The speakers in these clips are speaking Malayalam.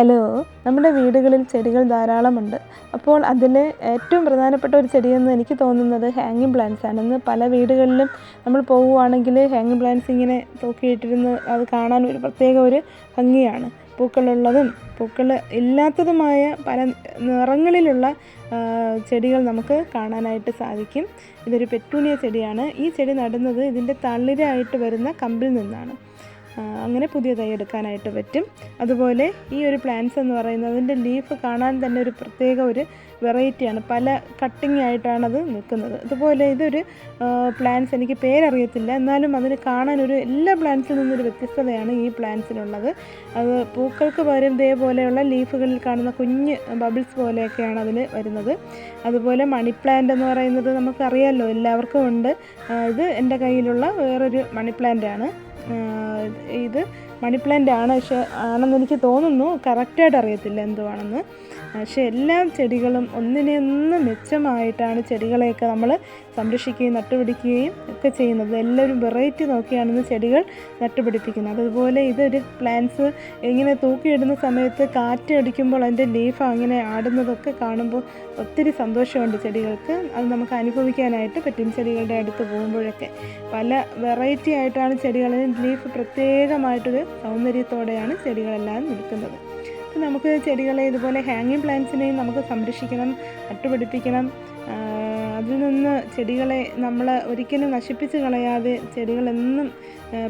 ഹലോ, നമ്മുടെ വീടുകളിൽ ചെടികൾ ധാരാളമുണ്ട്. അപ്പോൾ അതിൽ ഏറ്റവും പ്രധാനപ്പെട്ട ഒരു ചെടിയെന്ന് എനിക്ക് തോന്നുന്നത് ഹാങ്ങിങ് പ്ലാന്റ്സ് ആണ്. ഇന്ന് പല വീടുകളിലും നമ്മൾ പോകുവാണെങ്കിൽ ഹാങ്ങിങ് പ്ലാന്റ്സ് ഇങ്ങനെ തൂക്കിയിട്ടിരുന്ന് അത് കാണാൻ ഒരു പ്രത്യേക ഒരു ഭംഗിയാണ്. പൂക്കളുള്ളതും പൂക്കൾ ഇല്ലാത്തതുമായ പല നിറങ്ങളിലുള്ള ചെടികൾ നമുക്ക് കാണാനായിട്ട് സാധിക്കും. ഇതൊരു പെറ്റൂണിയ ചെടിയാണ്. ഈ ചെടി നടുന്നത് ഇതിൻ്റെ തളിരായിട്ട് വരുന്ന കമ്പിൽ നിന്നാണ്. അങ്ങനെ പുതിയ തൈ എടുക്കാനായിട്ട് പറ്റും. അതുപോലെ ഈ ഒരു പ്ലാന്റ്സ് എന്ന് പറയുന്നത് അതിൻ്റെ ലീഫ് കാണാൻ തന്നെ ഒരു പ്രത്യേക ഒരു വെറൈറ്റിയാണ്. പല കട്ടിങ് ആയിട്ടാണത് നിൽക്കുന്നത്. അതുപോലെ ഇതൊരു പ്ലാന്റ്സ് എനിക്ക് പേരറിയത്തില്ല, എന്നാലും അതിന് കാണാനൊരു എല്ലാ പ്ലാന്റ്സിൽ നിന്നൊരു വ്യത്യസ്തതയാണ് ഈ പ്ലാന്റ്സിനുള്ളത്. അത് പൂക്കൾക്ക് പകരം ഇതേപോലെയുള്ള ലീഫുകളിൽ കാണുന്ന കുഞ്ഞ് ബബിൾസ് പോലെയൊക്കെയാണ് അതിൽ വരുന്നത്. അതുപോലെ മണി പ്ലാന്റ് എന്ന് പറയുന്നത് നമുക്കറിയാമല്ലോ, എല്ലാവർക്കും ഉണ്ട്. ഇത് എൻ്റെ കയ്യിലുള്ള വേറൊരു മണി പ്ലാന്റാണ്. ഇത് മണി പ്ലാന്റ് ആണ്, പക്ഷെ ആണെന്ന് എനിക്ക് തോന്നുന്നു, കറക്റ്റായിട്ട് അറിയത്തില്ല എന്തുവാണെന്ന്. പക്ഷേ എല്ലാ ചെടികളും ഒന്നിനൊന്ന് മെച്ചമായിട്ടാണ് ചെടികളെയൊക്കെ നമ്മൾ സംരക്ഷിക്കുകയും നട്ടുപിടിക്കുകയും ഒക്കെ ചെയ്യുന്നത്. എല്ലാവരും വെറൈറ്റി നോക്കിയാണ് ചെടികൾ നട്ടുപിടിപ്പിക്കുന്നത്. അതുപോലെ ഇതൊരു പ്ലാന്റ്സ് ഇങ്ങനെ തൂക്കിയിടുന്ന സമയത്ത് കാറ്റ് അടിക്കുമ്പോൾ അതിൻ്റെ ലീഫ് അങ്ങനെ ആടുന്നതൊക്കെ കാണുമ്പോൾ ഒത്തിരി സന്തോഷമുണ്ട് ചെടികൾക്ക്. അത് നമുക്ക് അനുഭവിക്കാനായിട്ട് പറ്റും ചെടികളുടെ അടുത്ത് പോകുമ്പോഴൊക്കെ. പല വെറൈറ്റി ആയിട്ടാണ് ചെടികളിൽ ലീഫ് പ്രത്യേകമായിട്ടൊരു സൗന്ദര്യത്തോടെയാണ് ചെടികളെല്ലാം നിൽക്കുന്നത്. അപ്പോൾ നമുക്ക് ചെടികളെ ഇതുപോലെ ഹാങ്ങിങ് പ്ലാന്റ്സിനെയും നമുക്ക് സംരക്ഷിക്കണം, നട്ടുപിടിപ്പിക്കണം. അതിൽ നിന്ന് ചെടികളെ നമ്മൾ ഒരിക്കലും നശിപ്പിച്ച് കളയാതെ ചെടികളെന്നും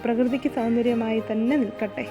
പ്രകൃതിക്ക് സൗന്ദര്യമായി തന്നെ നിൽക്കട്ടെ.